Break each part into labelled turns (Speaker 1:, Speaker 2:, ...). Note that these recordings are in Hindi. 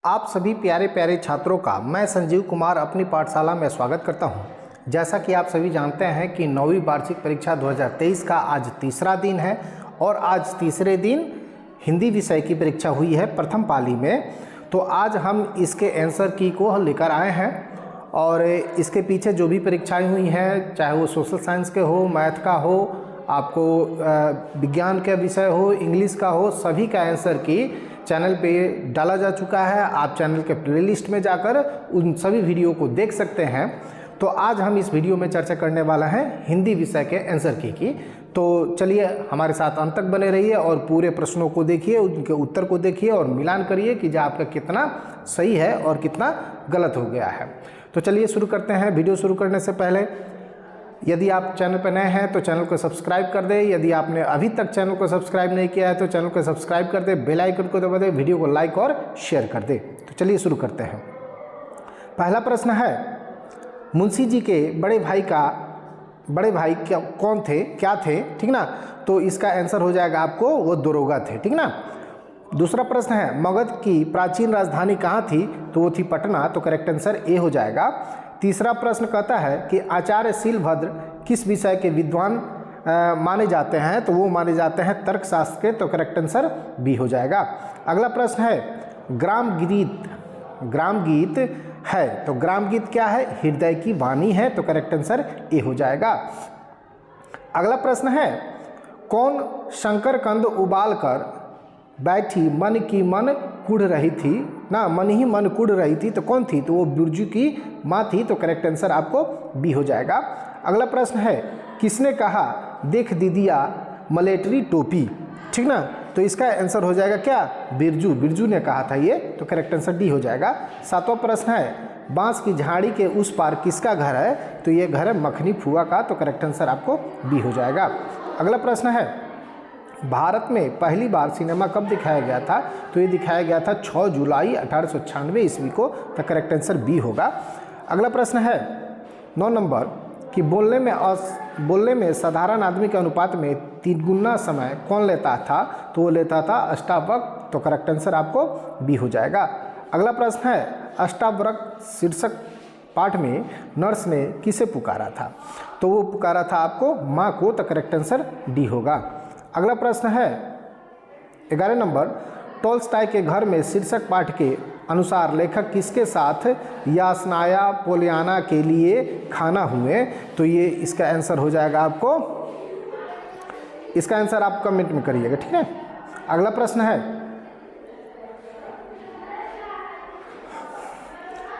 Speaker 1: आप सभी प्यारे प्यारे छात्रों का मैं संजीव कुमार अपनी पाठशाला में स्वागत करता हूं। जैसा कि आप सभी जानते हैं कि 9वीं वार्षिक परीक्षा 2023 का आज तीसरा दिन है और आज तीसरे दिन हिंदी विषय की परीक्षा हुई है प्रथम पाली में। तो आज हम इसके आंसर की को लेकर आए हैं और इसके पीछे जो भी परीक्षाएं हुई हैं, चाहे वो सोशल साइंस के हो, मैथ का हो, आपको विज्ञान का विषय हो, इंग्लिश का हो, सभी का आंसर की चैनल पे डाला जा चुका है। आप चैनल के प्लेलिस्ट में जाकर उन सभी वीडियो को देख सकते हैं। तो आज हम इस वीडियो में चर्चा करने वाला है हिंदी विषय के आंसर की। तो चलिए हमारे साथ अंत तक बने रहिए और पूरे प्रश्नों को देखिए, उनके उत्तर को देखिए और मिलान करिए कि जो आपका कितना सही है और कितना गलत हो गया है। तो चलिए शुरू करते हैं। वीडियो शुरू करने से पहले यदि आप चैनल पर नए हैं तो चैनल को सब्सक्राइब कर दें। यदि आपने अभी तक चैनल को सब्सक्राइब नहीं किया है तो चैनल को सब्सक्राइब कर दें, बेल आइकन को दबा दें, वीडियो को लाइक और शेयर कर दें। तो चलिए शुरू करते हैं। पहला प्रश्न है, मुंशी जी के बड़े भाई क्या कौन थे, क्या थे, ठीक ना। तो इसका आंसर हो जाएगा आपको वो दरोगा थे, ठीक ना। दूसरा प्रश्न है, मगध की प्राचीन राजधानी कहाँ थी, तो वो थी पटना। तो करेक्ट आंसर ए हो जाएगा। तीसरा प्रश्न कहता है कि आचार्य शीलभद्र किस विषय के विद्वान माने जाते हैं, तो वो माने जाते हैं तर्कशास्त्र के। तो करेक्ट आंसर बी हो जाएगा। अगला प्रश्न है, ग्राम गीत है, तो ग्राम गीत क्या है, हृदय की वाणी है। तो करेक्ट आंसर ए हो जाएगा। अगला प्रश्न है, कौन शंकरकंद उबाल कर बैठी मन की मन कुढ़ रही थी ना, मन ही मन कुढ़ रही थी, तो कौन थी, तो वो बिरजू की माँ थी। तो करेक्ट आंसर आपको बी हो जाएगा। अगला प्रश्न है, किसने कहा देख दीदिया मलेटरी टोपी, ठीक ना। तो इसका आंसर हो जाएगा क्या, बिरजू ने कहा था ये। तो करेक्ट आंसर डी हो जाएगा। सातवां प्रश्न है, बांस की झाड़ी के उस पार किसका घर है, तो ये घर है मखनी फुआ का। तो करेक्ट आंसर आपको बी हो जाएगा। अगला प्रश्न है, भारत में पहली बार सिनेमा कब दिखाया गया था, तो ये दिखाया गया था 6 जुलाई 1896 ईस्वी को। तो करेक्ट आंसर बी होगा। अगला प्रश्न है 9 नंबर कि बोलने में साधारण आदमी के अनुपात में 3 गुना समय कौन लेता था, तो वो लेता था अष्टावक्र। तो करेक्ट आंसर आपको बी हो जाएगा। अगला प्रश्न है, अष्टावक्र शीर्षक पाठ में नर्स ने किसे पुकारा था, तो वो पुकारा था आपको माँ को। तो करेक्ट आंसर डी होगा। अगला प्रश्न है 11 नंबर, टोल्स्टॉय के घर में शीर्षक पाठ के अनुसार लेखक किसके साथ यासनाया पोलियाना के लिए खाना हुए, तो ये इसका आंसर हो जाएगा आपको, इसका आंसर आप कमेंट में करिएगा, ठीक है। अगला प्रश्न है,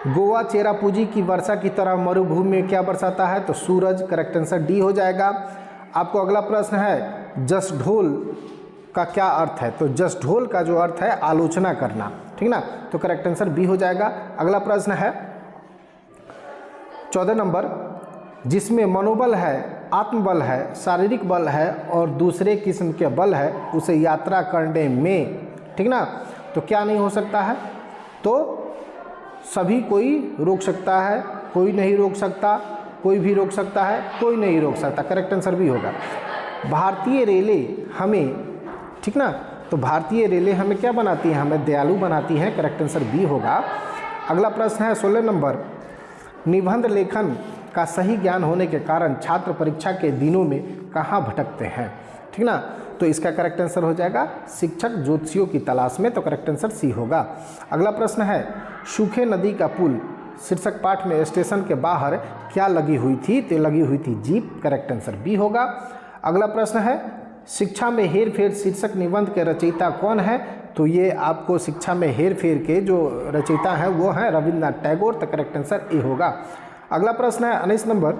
Speaker 1: गोवा चेरापूंजी की वर्षा की तरह मरुभूमि में क्या बरसाता है, तो सूरज। करेक्ट आंसर डी हो जाएगा। आपको अगला प्रश्न है, जसढोल का क्या अर्थ है, तो जसढोल का जो अर्थ है आलोचना करना, ठीक ना। तो करेक्ट आंसर बी हो जाएगा। अगला प्रश्न है 14 नंबर, जिसमें मनोबल है, आत्मबल है, शारीरिक बल है और दूसरे किस्म के बल है, उसे यात्रा करने में, ठीक ना, तो क्या नहीं हो सकता है, तो सभी कोई रोक सकता है, कोई नहीं रोक सकता, कोई भी रोक सकता है, कोई नहीं रोक सकता। करेक्ट आंसर भी होगा। भारतीय रेलें हमें, ठीक ना, तो भारतीय रेलें हमें क्या बनाती हैं, हमें दयालु बनाती हैं। करेक्ट आंसर बी होगा। अगला प्रश्न है 16 नंबर, निबंध लेखन का सही ज्ञान होने के कारण छात्र परीक्षा के दिनों में कहाँ भटकते हैं, ठीक ना। तो इसका करेक्ट आंसर हो जाएगा शिक्षक ज्योतिषियों की तलाश में। तो करेक्ट आंसर सी होगा। अगला प्रश्न है, सूखे नदी का पुल शीर्षक पाठ में स्टेशन के बाहर क्या लगी हुई थी, तो लगी हुई थी जीप। करेक्ट आंसर बी होगा। अगला प्रश्न है, शिक्षा में हेर फेर शीर्षक निबंध के रचयिता कौन है, तो ये आपको शिक्षा में हेर फेर के जो रचयिता हैं वो हैं रविन्द्रनाथ टैगोर। तो करेक्ट आंसर ए होगा। अगला प्रश्न है 19 नंबर,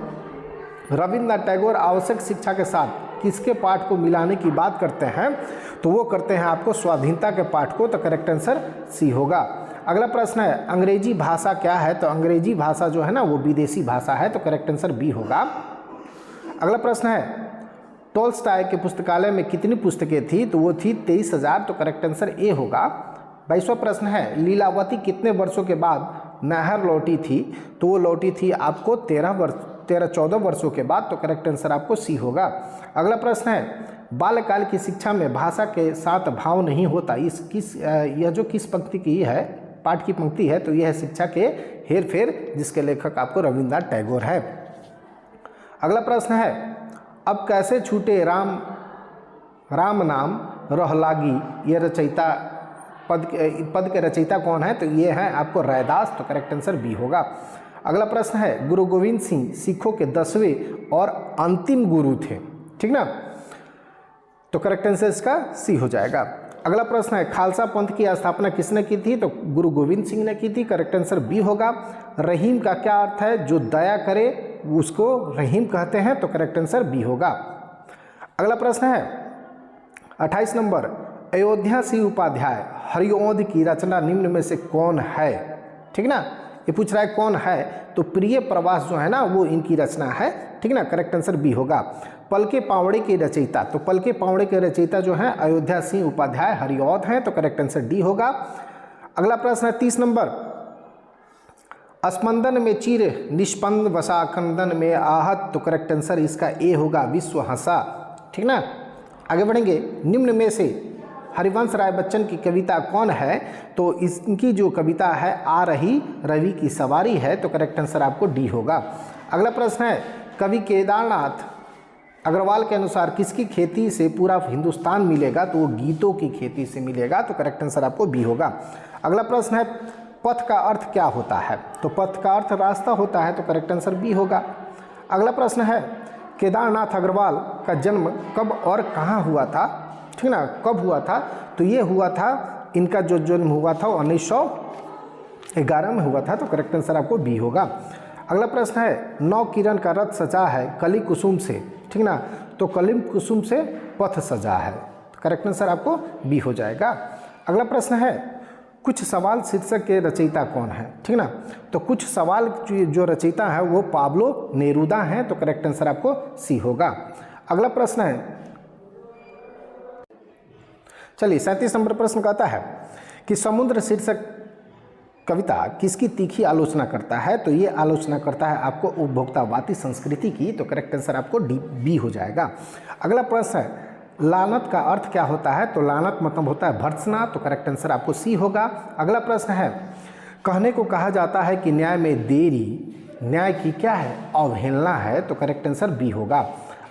Speaker 1: रविन्द्रनाथ टैगोर आवश्यक शिक्षा के साथ किसके पाठ को मिलाने की बात करते हैं, तो वो करते हैं आपको स्वाधीनता के पाठ को। तो करेक्ट आंसर सी होगा। अगला प्रश्न है, अंग्रेजी भाषा क्या है, तो अंग्रेजी भाषा जो है ना वो विदेशी भाषा है। तो करेक्ट आंसर बी होगा। अगला प्रश्न है, टोल्स्टॉय के पुस्तकालय में कितनी पुस्तकें थी, तो वो थी 23,000। तो करेक्ट आंसर ए होगा। 22वां प्रश्न है, लीलावती कितने वर्षों के बाद नहर लौटी थी, तो वो लौटी थी आपको 13-14 वर्षों के बाद। तो करेक्ट आंसर आपको सी होगा। अगला प्रश्न है, बाल्यकाल की शिक्षा में भाषा के साथ भाव नहीं होता, यह जो किस पंक्ति की है पाठ की पंक्ति है तो यह है शिक्षा के हेर फेर, जिसके लेखक आपको रविन्द्रनाथ टैगोर है। अगला प्रश्न है, अब कैसे छूटे राम राम नाम रह लागी, ये रचयिता पद के रचयिता कौन है? तो ये है आपको रैदास, तो करेक्ट आंसर बी होगा। अगला प्रश्न है, गुरु गोविंद सिंह सिखों के 10वें और अंतिम गुरु थे, ठीक ना, तो करेक्ट आंसर इसका सी हो जाएगा। अगला प्रश्न है, खालसा पंथ की स्थापना किसने की थी? तो गुरु गोविंद सिंह ने की थी, करेक्ट आंसर बी होगा। रहीम का क्या अर्थ है? जो दया करे उसको रहीम कहते हैं, तो करेक्ट आंसर बी होगा। अगला प्रश्न है 28 नंबर, अयोध्या सिंह उपाध्याय हरिओंद की रचना निम्न में से कौन है? ठीक ना, ये पूछ रहा है कौन है, तो प्रिय प्रवास जो है ना वो इनकी रचना है, ठीक ना, करेक्ट आंसर बी होगा। पलके पावड़े के रचयिता, तो पलके पावड़े के रचयिता जो है अयोध्या सिंह उपाध्याय हरिऔध हैं, तो करेक्ट आंसर डी होगा। अगला प्रश्न है 30 नंबर, स्पंदन में चिर निष्पंद वसा कंदन में आहत, तो करेक्ट आंसर इसका ए होगा, विश्व हंसा, ठीक ना। आगे बढ़ेंगे, निम्न में से हरिवंश राय बच्चन की कविता कौन है? तो इनकी जो कविता है आ रही रवि की सवारी है, तो करेक्ट आंसर आपको डी होगा। अगला प्रश्न है, कवि केदारनाथ अग्रवाल के अनुसार किसकी खेती से पूरा हिंदुस्तान मिलेगा? तो वो गीतों की खेती से मिलेगा, तो करेक्ट आंसर आपको बी होगा। अगला प्रश्न है, पथ का अर्थ क्या होता है? तो पथ का अर्थ रास्ता होता है, तो करेक्ट आंसर बी होगा। अगला प्रश्न है, केदारनाथ अग्रवाल का जन्म कब और कहाँ हुआ था? ठीक ना, कब हुआ था? तो ये हुआ था, इनका जो जन्म हुआ था 1911 में हुआ था, तो करेक्ट आंसर आपको बी होगा। अगला प्रश्न है, 9 किरण का रथ सजा है कली कुसुम से, ठीक ना, तो कलिम कुसुम से पथ सजा है, तो करेक्ट आंसर आपको बी हो जाएगा। अगला प्रश्न है, कुछ सवाल शीर्षक के रचयिता कौन है? ठीक ना, तो कुछ सवाल जो रचयिता है वो पाब्लो नेरूदा हैं, तो करेक्ट आंसर आपको सी होगा। अगला प्रश्न है, चलिए 37 नंबर प्रश्न कहता है कि समुद्र शीर्षक कविता किसकी तीखी आलोचना करता है? तो ये आलोचना करता है आपको उपभोक्तावादी संस्कृति की, तो करेक्ट आंसर आपको डी बी हो जाएगा। अगला प्रश्न है, लानत का अर्थ क्या होता है? तो लानत मतलब होता है भर्त्सना, तो करेक्ट आंसर आपको सी होगा। अगला प्रश्न है, कहने को कहा जाता है कि न्याय में देरी न्याय की क्या है? अवहेलना है, तो करेक्ट आंसर बी होगा।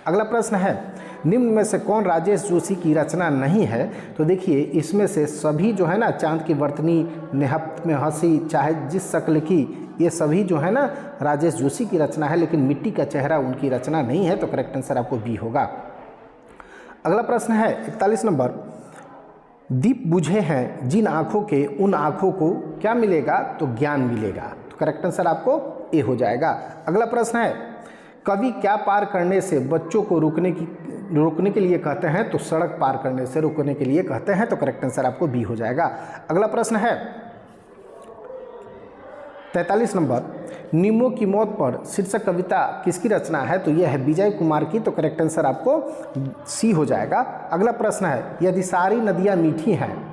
Speaker 1: अगला प्रश्न है, निम्न में से कौन राजेश जोशी की रचना नहीं है? तो देखिए इसमें से सभी जो है ना, चांद की बर्तनी, नेहफ्त में हंसी, चाहे जिस शक्ल की, ये सभी जो है ना राजेश जोशी की रचना है, लेकिन मिट्टी का चेहरा उनकी रचना नहीं है, तो करेक्ट आंसर आपको बी होगा। अगला प्रश्न है 41 नंबर, दीप बुझे हैं जिन आँखों के उन आँखों को क्या मिलेगा? तो ज्ञान मिलेगा, तो करेक्ट आंसर आपको ए हो जाएगा। अगला प्रश्न है, कवि क्या पार करने से बच्चों को रोकने के लिए कहते हैं? तो सड़क पार करने से रोकने के लिए कहते हैं, तो करेक्ट आंसर आपको बी हो जाएगा। अगला प्रश्न है 43 नंबर, नीमो की मौत पर शीर्षक कविता किसकी रचना है? तो यह है विजय कुमार की, तो करेक्ट आंसर आपको सी हो जाएगा। अगला प्रश्न है, यदि सारी नदियाँ मीठी हैं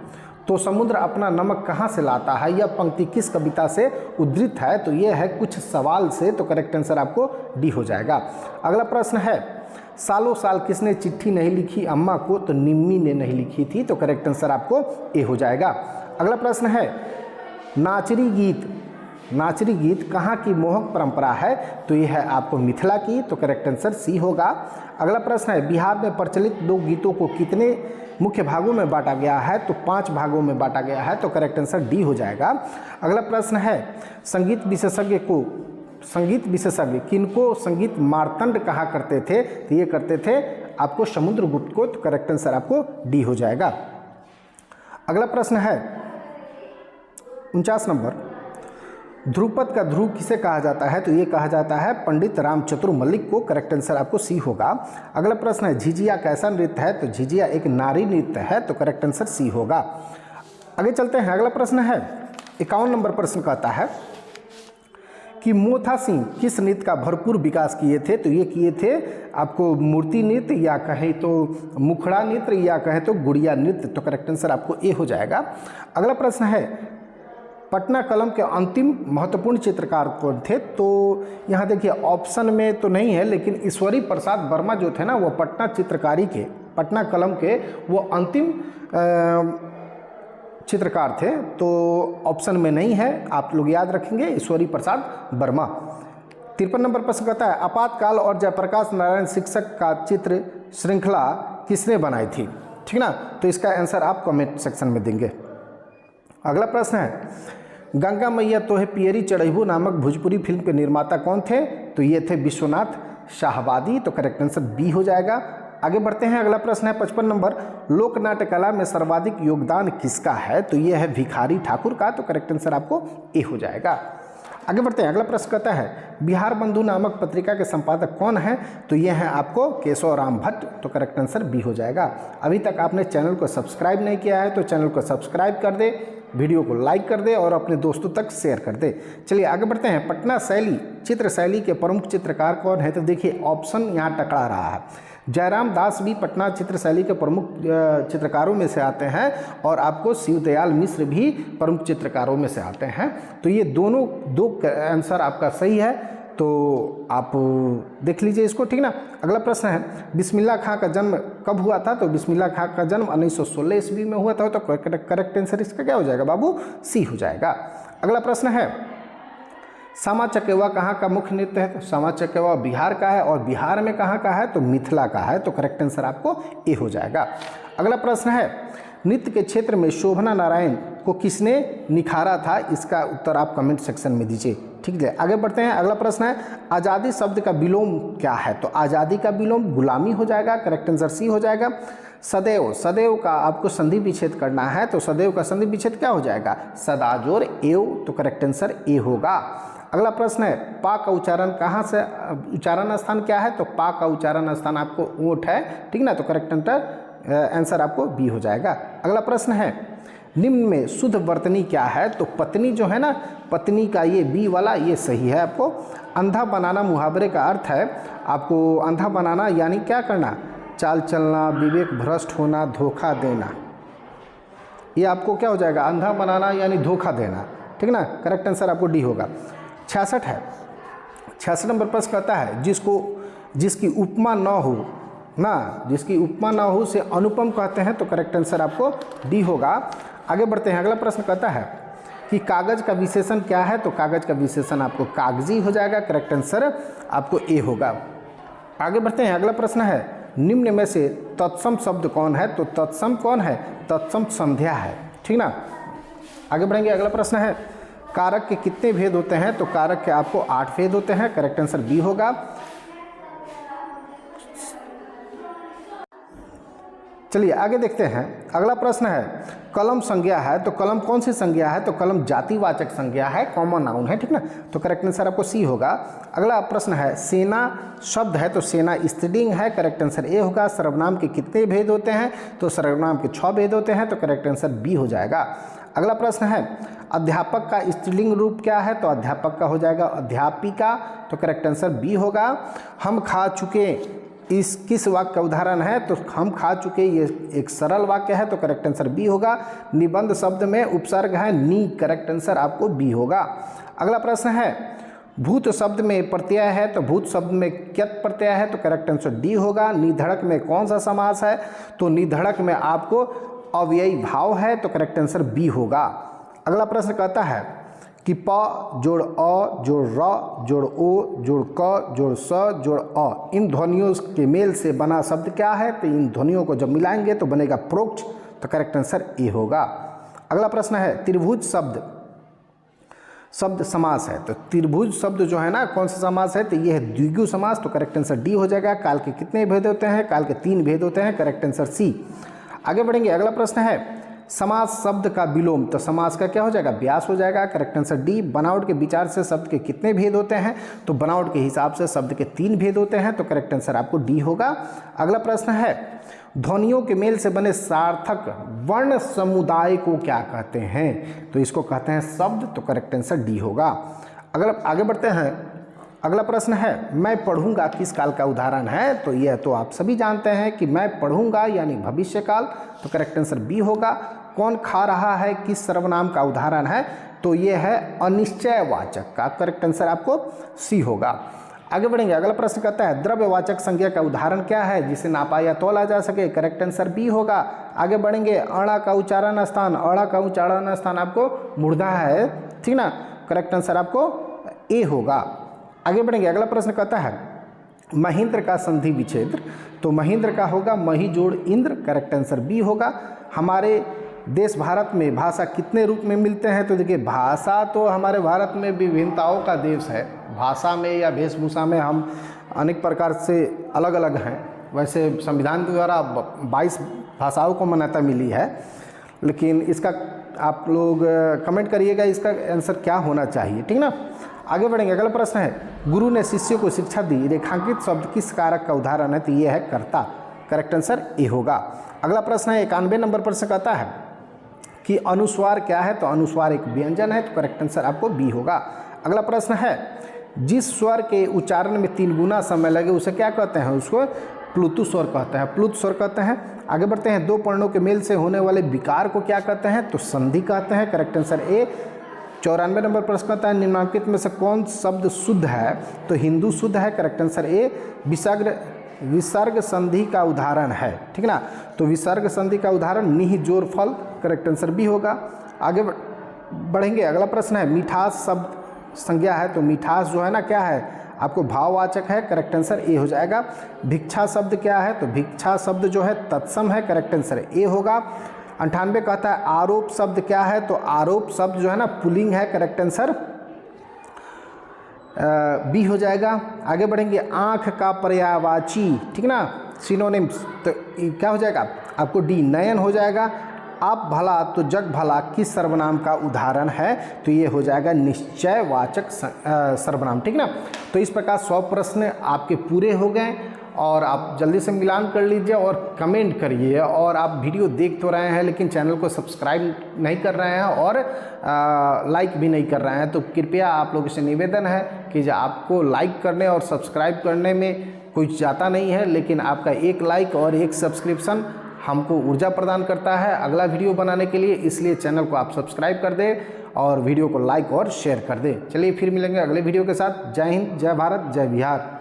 Speaker 1: तो समुद्र अपना नमक कहाँ से लाता है? यह पंक्ति किस कविता से उद्धृत है? तो यह है कुछ सवाल से, तो करेक्ट आंसर आपको डी हो जाएगा। अगला प्रश्न है, सालों साल किसने चिट्ठी नहीं लिखी अम्मा को? तो निम्मी ने नहीं लिखी थी, तो करेक्ट आंसर आपको ए हो जाएगा। अगला प्रश्न है, नाचरी गीत कहाँ की मोहक परंपरा है? तो यह है आपको मिथिला की, तो करेक्ट आंसर सी होगा। अगला प्रश्न है, बिहार में प्रचलित 2 गीतों को कितने मुख्य भागों में बांटा गया है? तो 5 भागों में बांटा गया है, तो करेक्ट आंसर डी हो जाएगा। अगला प्रश्न है, संगीत विशेषज्ञ किनको संगीत मार्तंड कहा करते थे? तो ये करते थे आपको समुद्रगुप्त को, तो करेक्ट आंसर आपको डी हो जाएगा। अगला प्रश्न है 49 नंबर, ध्रुपद का ध्रुव किसे कहा जाता है? तो ये कहा जाता है पंडित रामचतुर मल्लिक को, करेक्ट आंसर आपको सी होगा। अगला प्रश्न है, झिझिया कैसा नृत्य है? तो झिझिया एक नारी नृत्य है, तो करेक्ट आंसर सी होगा। आगे चलते हैं, अगला प्रश्न है 51 नंबर प्रश्न कहता है कि मोथा सिंह किस नृत्य का भरपूर विकास किए थे? तो ये किए थे आपको मूर्ति नृत्य, या कहें तो मुखड़ा नृत्य, या कहें तो गुड़िया नृत्य, तो करेक्ट आंसर आपको ए हो जाएगा। अगला प्रश्न है, पटना कलम के अंतिम महत्वपूर्ण चित्रकार कौन थे? तो यहाँ देखिए ऑप्शन में तो नहीं है, लेकिन ईश्वरी प्रसाद वर्मा जो थे ना, वो पटना कलम के वो अंतिम चित्रकार थे, तो ऑप्शन में नहीं है, आप लोग याद रखेंगे, ईश्वरी प्रसाद वर्मा। 53 नंबर प्रश्न कहता है आपातकाल और जयप्रकाश नारायण शिक्षक का चित्र श्रृंखला किसने बनाई थी, ठीक ना। तो इसका आंसर आप कमेंट सेक्शन में देंगे। अगला प्रश्न है गंगा मैया तोहे पियरी चढ़ैबू नामक भोजपुरी फिल्म के निर्माता कौन थे, तो ये थे विश्वनाथ शाहवादी, तो करेक्ट आंसर बी हो जाएगा। आगे बढ़ते हैं, अगला प्रश्न है 55 नंबर लोक नाट्य कला में सर्वाधिक योगदान किसका है, तो ये है भिखारी ठाकुर का, तो करेक्ट आंसर आपको ए हो जाएगा। आगे बढ़ते हैं, अगला प्रश्न कहता है बिहार बंधु नामक पत्रिका के संपादक कौन है, तो ये हैं आपको केशव राम भट्ट, तो करेक्ट आंसर बी हो जाएगा। अभी तक आपने चैनल को सब्सक्राइब नहीं किया है तो चैनल को सब्सक्राइब कर दे, वीडियो को लाइक कर दे और अपने दोस्तों तक शेयर कर दे। चलिए आगे बढ़ते हैं, पटना शैली चित्र शैली के प्रमुख चित्रकार कौन है, तो देखिए ऑप्शन यहाँ टकरा रहा है। जयराम दास भी पटना चित्र शैली के प्रमुख चित्रकारों में से आते हैं और आपको शिवदयाल मिश्र भी प्रमुख चित्रकारों में से आते हैं, तो ये दोनों दो आंसर आपका सही है, तो आप देख लीजिए इसको, ठीक ना। अगला प्रश्न है बिस्मिल्लाह खां का जन्म कब हुआ था, तो बिस्मिल्लाह खां का जन्म 1916 ईस्वी में हुआ था, तो करेक्ट आंसर इसका क्या हो जाएगा बाबू, सी हो जाएगा। अगला प्रश्न है सामा चकेवा कहाँ का मुख्य नृत्य है, तो सामा चकेवा बिहार का है और बिहार में कहाँ का है, तो मिथिला का है, तो करेक्ट आंसर आपको ए हो जाएगा। अगला प्रश्न है नृत्य के क्षेत्र में शोभना नारायण को किसने निखारा था, इसका उत्तर आप कमेंट सेक्शन में दीजिए, ठीक है। आगे बढ़ते हैं, अगला प्रश्न है आज़ादी शब्द का विलोम क्या है, तो आज़ादी का विलोम गुलामी हो जाएगा, करेक्ट आंसर सी हो जाएगा। सदैव, सदैव का आपको संधि विच्छेद करना है, तो सदैव का संधि विच्छेद क्या हो जाएगा, सदाजोर एव, तो करेक्ट आंसर ए होगा। अगला प्रश्न है पा का उच्चारण कहाँ से, उच्चारण स्थान क्या है, तो पा का उच्चारण स्थान आपको ऊँट है, ठीक ना, तो करेक्ट आंसर आपको बी हो जाएगा। अगला प्रश्न है निम्न में शुद्ध वर्तनी क्या है, तो पत्नी जो है ना, पत्नी का ये बी वाला ये सही है आपको। अंधा बनाना मुहावरे का अर्थ है आपको अंधा बनाना यानी क्या करना, चाल चलना, विवेक भ्रष्ट होना, धोखा देना, ये आपको क्या हो जाएगा, अंधा बनाना यानी धोखा देना, ठीक ना, करेक्ट आंसर आपको डी होगा। 66 है, 66 नंबर प्रश्न कहता है जिसकी उपमा न हो ना, जिसकी उपमा ना हो से अनुपम कहते हैं, तो करेक्ट आंसर आपको डी होगा। आगे बढ़ते हैं, अगला प्रश्न कहता है कि कागज का विशेषण क्या है, तो कागज का विशेषण आपको कागजी हो जाएगा, करेक्ट आंसर आपको ए होगा। आगे बढ़ते हैं, अगला प्रश्न है निम्न में से तत्सम शब्द कौन है, तो तत्सम कौन है, तत्सम संध्या है, ठीक ना। आगे बढ़ेंगे, अगला प्रश्न है कारक के कितने भेद होते हैं, तो कारक के आपको 8 भेद होते हैं, करेक्ट आंसर बी होगा। चलिए आगे देखते हैं, अगला प्रश्न है कलम संज्ञा है, तो कलम कौन सी संज्ञा है, तो कलम जातिवाचक संज्ञा है, कॉमन नाउन है, ठीक ना, तो करेक्ट आंसर आपको सी होगा। अगला प्रश्न है सेना शब्द है, तो सेना स्त्रीलिंग है, करेक्ट आंसर ए होगा। सर्वनाम के कितने भेद होते हैं, तो सर्वनाम के 6 भेद होते हैं, तो करेक्ट आंसर बी हो जाएगा। अगला प्रश्न है अध्यापक का स्त्रीलिंग रूप क्या है, तो अध्यापक का हो जाएगा अध्यापिका, तो करेक्ट आंसर बी होगा। हम खा चुके इस किस वाक्य का उदाहरण है, तो हम खा चुके ये एक सरल वाक्य है, तो करेक्ट आंसर बी होगा। निबंध शब्द में उपसर्ग है नी, करेक्ट आंसर आपको बी होगा। अगला प्रश्न है भूत शब्द में प्रत्यय है, तो भूत शब्द में क्यत प्रत्यय है, तो करेक्ट आंसर डी होगा। निधड़क में कौन सा समास है, तो निधड़क में आपको अव्ययी भाव है, तो करेक्ट आंसर बी होगा। अगला प्रश्न कहता है कि प जोड़ अ जोड़ र जोड़ ओ जोड़ क जोड़ स जोड़ अ इन ध्वनियों के मेल से बना शब्द क्या है, तो इन ध्वनियों को जब मिलाएंगे तो बनेगा प्रोक्ष, तो करेक्ट आंसर ए होगा। अगला प्रश्न है त्रिभुज शब्द समास है, तो त्रिभुज शब्द जो है ना कौन सा समास है, तो ये है द्विगु समास, तो करेक्ट आंसर डी हो जाएगा। काल के कितने भेद होते हैं, काल के 3 भेद होते हैं, करेक्ट आंसर सी। आगे बढ़ेंगे, अगला प्रश्न है समास शब्द का विलोम, तो समास का क्या हो जाएगा, व्यास हो जाएगा, करेक्ट आंसर डी। बनावट के विचार से शब्द के कितने भेद होते हैं, तो बनावट के हिसाब से शब्द के 3 भेद होते हैं, तो करेक्ट आंसर आपको डी होगा। अगला प्रश्न है ध्वनियों के मेल से बने सार्थक वर्ण समुदाय को क्या कहते हैं, तो इसको कहते हैं शब्द, तो करेक्ट आंसर डी होगा। अगला आगे बढ़ते हैं, अगला प्रश्न है मैं पढ़ूंगा किस काल का उदाहरण है, तो यह तो आप सभी जानते हैं कि मैं पढ़ूंगा यानी भविष्य काल, तो करेक्ट आंसर बी होगा। कौन खा रहा है किस सर्वनाम का उदाहरण है, तो यह है अनिश्चयवाचक का, करेक्ट आंसर आपको सी होगा। आगे बढ़ेंगे। अगला प्रश्न कहता है द्रव्यवाचक संज्ञा का उदाहरण क्या है जिसे नापा या तोला जा सके? करेक्ट आंसर बी होगा। आगे बढ़ेंगे। अड़ा का उच्चारण स्थान, अड़ा का उच्चारण स्थान आपको मूर्धा है, ठीक ना। करेक्ट आंसर आपको ए होगा। आगे बढ़ेंगे। अगला प्रश्न कहता है महेंद्र का संधि विच्छेद, तो महेंद्र का होगा मही जोड़ इंद्र, करेक्ट आंसर बी होगा। हमारे देश भारत में भाषा कितने रूप में मिलते हैं? तो देखिए भाषा तो हमारे भारत में विभिन्नताओं का देश है। भाषा में या वेशभूषा में हम अनेक प्रकार से अलग अलग हैं। वैसे संविधान के द्वारा 22 भाषाओं को मान्यता मिली है, लेकिन इसका आप लोग कमेंट करिएगा इसका आंसर क्या होना चाहिए, ठीक ना। आगे बढ़ेंगे। अगला प्रश्न है गुरु ने शिष्य को शिक्षा दी, रेखांकित शब्द किस कारक का उदाहरण है? तो ये है कर्ता, करेक्ट आंसर ए होगा। अगला प्रश्न है 91 नंबर प्रश्न कहता है कि अनुस्वार क्या है? तो अनुस्वार एक व्यंजन है, तो करेक्ट आंसर आपको बी होगा। अगला प्रश्न है जिस स्वर के उच्चारण में 3 गुना समय लगे उसे क्या कहते हैं? उसको प्लुत स्वर कहते हैं, प्लुत स्वर कहते हैं। आगे बढ़ते हैं। 2 पर्णों के मेल से होने वाले विकार को क्या कहते हैं? तो संधि कहते हैं, करेक्ट आंसर ए। 94 नंबर प्रश्न कहता है निम्नलिखित में से कौन शब्द शुद्ध है? तो हिंदू शुद्ध है, करेक्ट आंसर ए। विसर्ग संधि का उदाहरण है, ठीक ना। तो विसर्ग संधि का उदाहरण निह जोर फल, करेक्ट आंसर बी होगा। आगे बढ़ेंगे। अगला प्रश्न है मिठास शब्द संज्ञा है, तो मिठास जो है ना क्या है? आपको भाववाचक है, करेक्ट आंसर ए हो जाएगा। भिक्षा शब्द क्या है? तो भिक्षा शब्द जो है तत्सम है, करेक्ट आंसर ए होगा। 98 कहता है आरोप शब्द क्या है? तो आरोप शब्द जो है ना पुल्लिंग है, करेक्ट आंसर बी हो जाएगा। आगे बढ़ेंगे। आँख का पर्यायवाची, ठीक ना, सिनोनिम्स, तो क्या हो जाएगा आपको? डी नयन हो जाएगा। आप भला तो जग भला किस सर्वनाम का उदाहरण है? तो ये हो जाएगा निश्चयवाचक सर्वनाम, ठीक ना। तो इस प्रकार 100 प्रश्न आपके पूरे हो गए और आप जल्दी से मिलान कर लीजिए और कमेंट करिए। और आप वीडियो देख तो रहे हैं लेकिन चैनल को सब्सक्राइब नहीं कर रहे हैं और लाइक भी नहीं कर रहे हैं, तो कृपया आप लोगों से निवेदन है कि जो आपको लाइक करने और सब्सक्राइब करने में कुछ जाता नहीं है, लेकिन आपका एक लाइक और एक सब्सक्रिप्शन हमको ऊर्जा प्रदान करता है अगला वीडियो बनाने के लिए। इसलिए चैनल को आप सब्सक्राइब कर दें और वीडियो को लाइक और शेयर कर दें। चलिए फिर मिलेंगे अगले वीडियो के साथ। जय हिंद, जय भारत, जय बिहार।